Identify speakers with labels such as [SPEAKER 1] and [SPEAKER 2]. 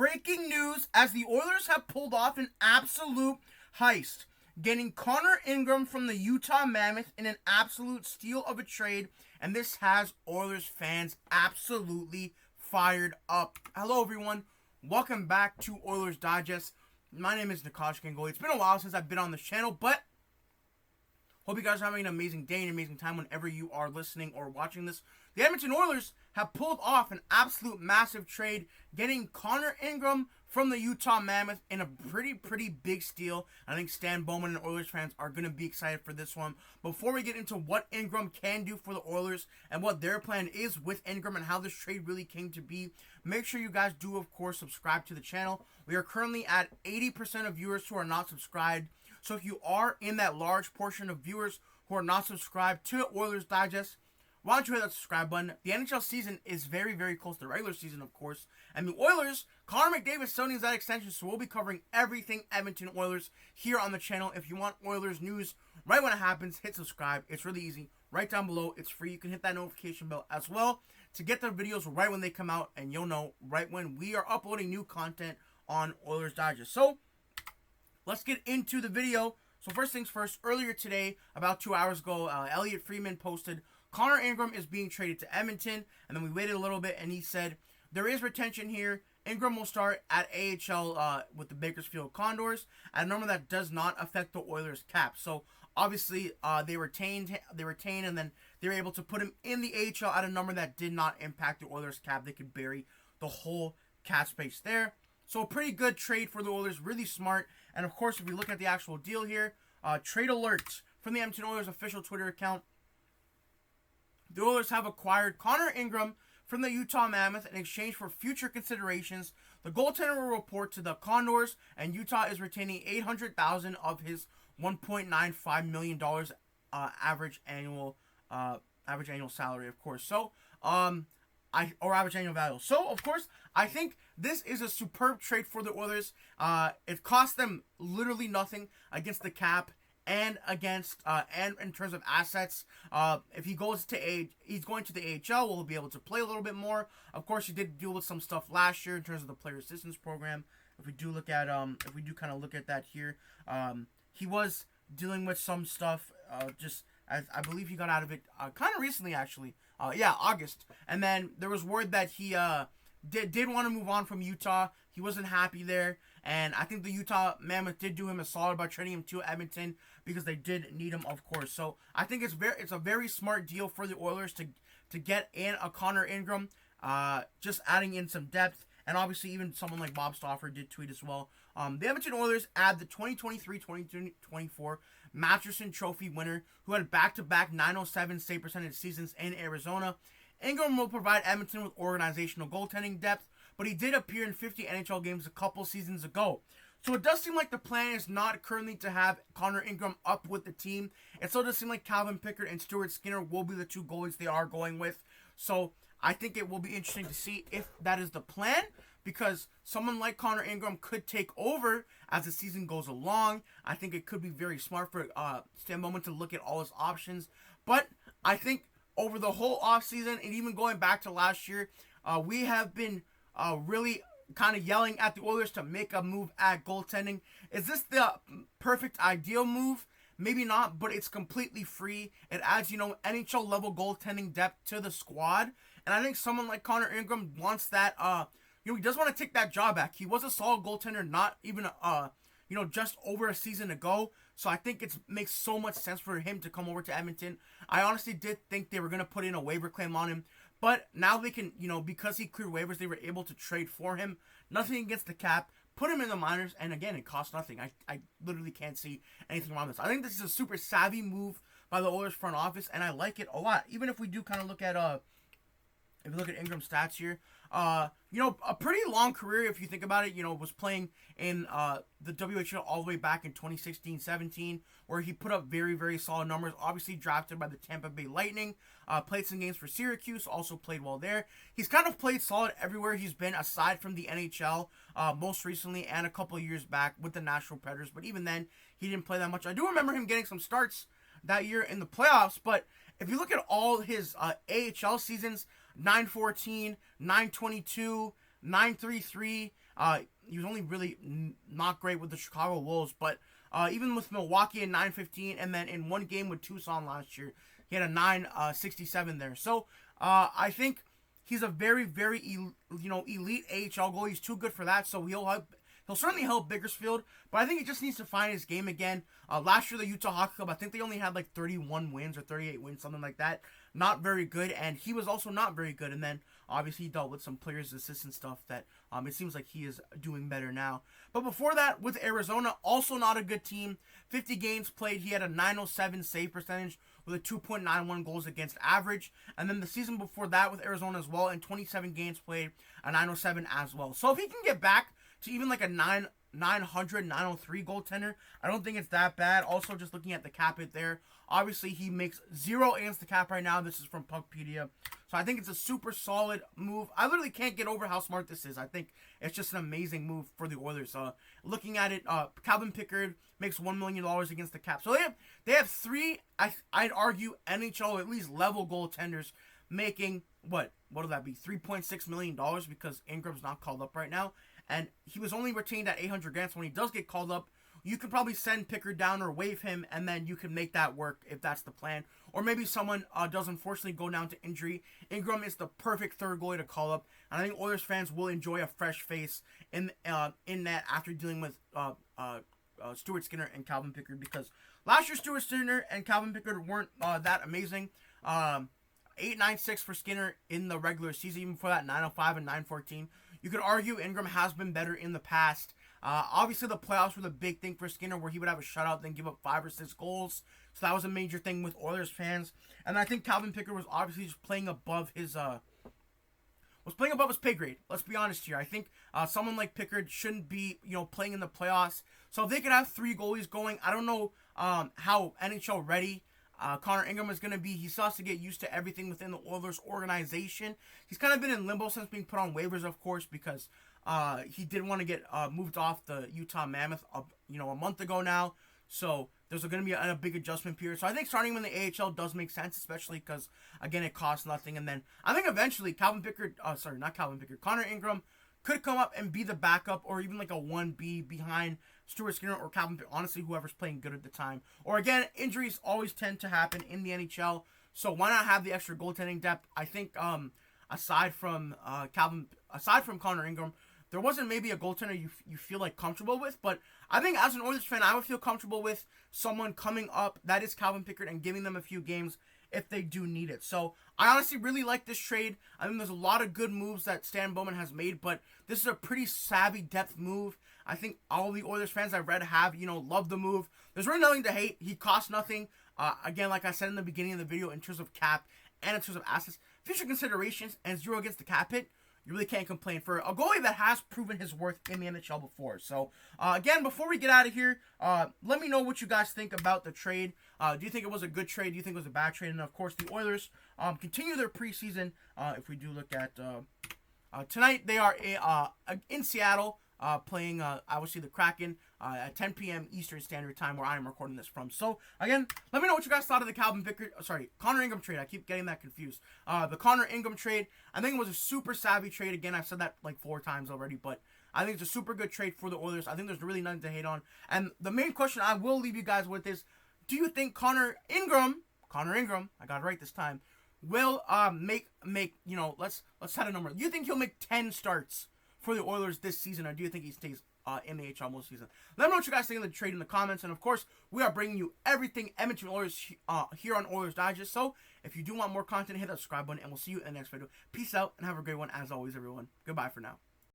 [SPEAKER 1] breaking news as the Oilers have pulled off an absolute heist, getting Connor Ingram from the Utah Mammoth in an absolute steal of a trade, and this has Oilers fans absolutely fired up. Hello everyone, welcome back to Oilers Digest. My name is Nikash Ganguli. It's been a while since I've been on this channel, but hope you guys are having an amazing day and amazing time whenever you are listening or watching this. The Edmonton Oilers have pulled off an absolute massive trade, getting Connor Ingram from the Utah Mammoth in a pretty big steal. I think Stan, Bowman, and Oilers fans are going to be excited for this one. Before we get into what Ingram can do for the Oilers and what their plan is with Ingram and how this trade really came to be, make sure you guys do, of course, subscribe to the channel. We are currently at 80% of viewers who are not subscribed. So if you are in that large portion of viewers who are not subscribed to Oilers Digest, why don't you hit that subscribe button? The NHL season is very close to the regular season, of course. And the Oilers, Connor McDavid still needs that extension, so we'll be covering everything Edmonton Oilers here on the channel. If you want Oilers news right when it happens, hit subscribe. It's really easy. Right down below, it's free. You can hit that notification bell as well to get the videos right when they come out, and you'll know right when we are uploading new content on Oilers Digest. So, let's get into the video. So first things first, earlier today, about 2 hours ago, Elliot Friedman posted, Connor Ingram is being traded to Edmonton, and then we waited a little bit, and he said, there is retention here. Ingram will start at AHL with the Bakersfield Condors at a number that does not affect the Oilers cap. So obviously they retained, and then they were able to put him in the AHL at a number that did not impact the Oilers cap. They could bury the whole cap space there. So a pretty good trade for the Oilers, really smart. And of course, if we look at the actual deal here, trade alert from the Edmonton Oilers official Twitter account. The Oilers have acquired Connor Ingram from the Utah Mammoth in exchange for future considerations. The goaltender will report to the Condors, and Utah is retaining $800,000 of his $1.95 million average annual salary, of course. So, or average annual value. So, of course, I think this is a superb trade for the Oilers. It cost them literally nothing against the cap and against and in terms of assets. If he goes to he's going to the AHL, we'll be able to play a little bit more. Of course, he did deal with some stuff last year in terms of the player assistance program. If we do look at kind of look at that here, he was dealing with some stuff. Just as I believe he got out of it kind of recently, actually. August. And then there was word that he did want to move on from Utah. He wasn't happy there, and I think the Utah Mammoth did do him a solid by trading him to Edmonton because they did need him, of course. So I think it's a very smart deal for the Oilers to get in a Connor Ingram, just adding in some depth, and obviously even someone like Bob Stauffer did tweet as well. The Edmonton Oilers add the 2023-2024 Masterson Trophy winner who had back-to-back .907 save percentage seasons in Arizona. Ingram will provide Edmonton with organizational goaltending depth, but he did appear in 50 NHL games a couple seasons ago. So it does seem like the plan is not currently to have Connor Ingram up with the team. It still does seem like Calvin Pickard and Stuart Skinner will be the two goalies they are going with. So I think it will be interesting to see if that is the plan, because someone like Connor Ingram could take over as the season goes along. I think it could be very smart for Stan Bowman to look at all his options. But I think over the whole offseason and even going back to last year, we have been really kind of yelling at the Oilers to make a move at goaltending. Is this the perfect ideal move? Maybe not, but it's completely free. It adds, NHL level goaltending depth to the squad. And I think someone like Connor Ingram wants that, he does want to take that job back. He was a solid goaltender, not even, just over a season ago. So I think it makes so much sense for him to come over to Edmonton. I honestly did think they were going to put in a waiver claim on him. But now they can, because he cleared waivers, they were able to trade for him. Nothing against the cap. Put him in the minors. And again, it costs nothing. I literally can't see anything wrong with this. I think this is a super savvy move by the Oilers front office. And I like it a lot. Even if we do kind of look at, if you look at Ingram's stats here, a pretty long career if you think about it. Was playing in the WHL all the way back in 2016-17, where he put up very solid numbers. Obviously drafted by the Tampa Bay Lightning, played some games for Syracuse, also played well there. He's kind of played solid everywhere he's been aside from the NHL, most recently and a couple of years back with the Nashville Predators. But even then, he didn't play that much. I do remember him getting some starts that year in the playoffs, but if you look at all his AHL seasons, 914, 922, .933. He was only really not great with the Chicago Wolves, but even with Milwaukee at .915, and then in one game with Tucson last year, he had a .967 there. So I think he's a very, very elite AHL goalie. He's too good for that, so he'll certainly help Bakersfield, but I think he just needs to find his game again. Last year, the Utah Hockey Club, I think they only had like 31 wins or 38 wins, something like that. Not very good, and he was also not very good. And then, obviously, he dealt with some players' assistant stuff that it seems like he is doing better now. But before that, with Arizona, also not a good team. 50 games played, he had a .907 save percentage with a 2.91 goals against average. And then the season before that with Arizona as well, in 27 games played, a .907 as well. So if he can get back to even like a 900, 903 goaltender, I don't think it's that bad. Also, just looking at the cap hit there, obviously he makes 0 against the cap right now. This is from Puckpedia. So I think it's a super solid move. I literally can't get over how smart this is. I think it's just an amazing move for the Oilers. Looking at it, Calvin Pickard makes $1 million against the cap. So they have 3, I'd argue, NHL at least level goaltenders making, what would that be, $3.6 million, because Ingram's not called up right now. And he was only retained at $800,000. So when he does get called up, you could probably send Pickard down or waive him, and then you can make that work if that's the plan. Or maybe someone does unfortunately go down to injury. Ingram is the perfect third goalie to call up, and I think Oilers fans will enjoy a fresh face in net after dealing with Stuart Skinner and Calvin Pickard, because last year Stuart Skinner and Calvin Pickard weren't that amazing. 8.96 for Skinner in the regular season, even for that 9.05 and 9.14. You could argue Ingram has been better in the past. Obviously, the playoffs were the big thing for Skinner, where he would have a shutout, then give up 5 or 6 goals. So that was a major thing with Oilers fans. And I think Calvin Pickard was obviously just playing above his pay grade. Let's be honest here. I think someone like Pickard shouldn't be playing in the playoffs. So if they could have 3 goalies going, I don't know how NHL ready Connor Ingram is going to be. He still has to get used to everything within the Oilers organization. He's kind of been in limbo since being put on waivers, of course, because he did want to get moved off the Utah Mammoth a month ago now. So there's going to be a big adjustment period. So I think starting him in the AHL does make sense, especially because, again, it costs nothing. And then I think eventually Connor Ingram could come up and be the backup, or even like a 1B behind Stuart Skinner or Calvin, honestly, whoever's playing good at the time. Or again, injuries always tend to happen in the NHL, so why not have the extra goaltending depth? I think aside from Connor Ingram, there wasn't maybe a goaltender you feel like comfortable with, but I think as an Oilers fan, I would feel comfortable with someone coming up that is Calvin Pickard and giving them a few games if they do need it. So I honestly really like this trade. I think there's a lot of good moves that Stan Bowman has made, but this is a pretty savvy depth move. I think all the Oilers fans I've read have, loved the move. There's really nothing to hate. He costs nothing. Again, like I said in the beginning of the video, in terms of cap and in terms of assets, future considerations, and 0 against the cap hit, you really can't complain for a goalie that has proven his worth in the NHL before. So, again, before we get out of here, let me know what you guys think about the trade. Do you think it was a good trade? Do you think it was a bad trade? And, of course, the Oilers continue their preseason. If we do look at tonight, they are in Seattle playing, obviously, the Kraken at 10 p.m. Eastern Standard Time, where I am recording this from. So, again, let me know what you guys thought of the Connor Ingram trade. I keep getting that confused. The Connor Ingram trade, I think it was a super savvy trade. Again, I've said that like 4 times already, but I think it's a super good trade for the Oilers. I think there's really nothing to hate on. And the main question I will leave you guys with is, do you think Connor Ingram, I got it right this time, will make let's set a number. Do you think he'll make 10 starts for the Oilers this season, or do you think he stays in the HL most season? Let me know what you guys think of the trade in the comments. And of course, we are bringing you everything Edmonton Oilers here on Oilers Digest. So if you do want more content, hit that subscribe button, and we'll see you in the next video. Peace out and have a great one as always, everyone. Goodbye for now.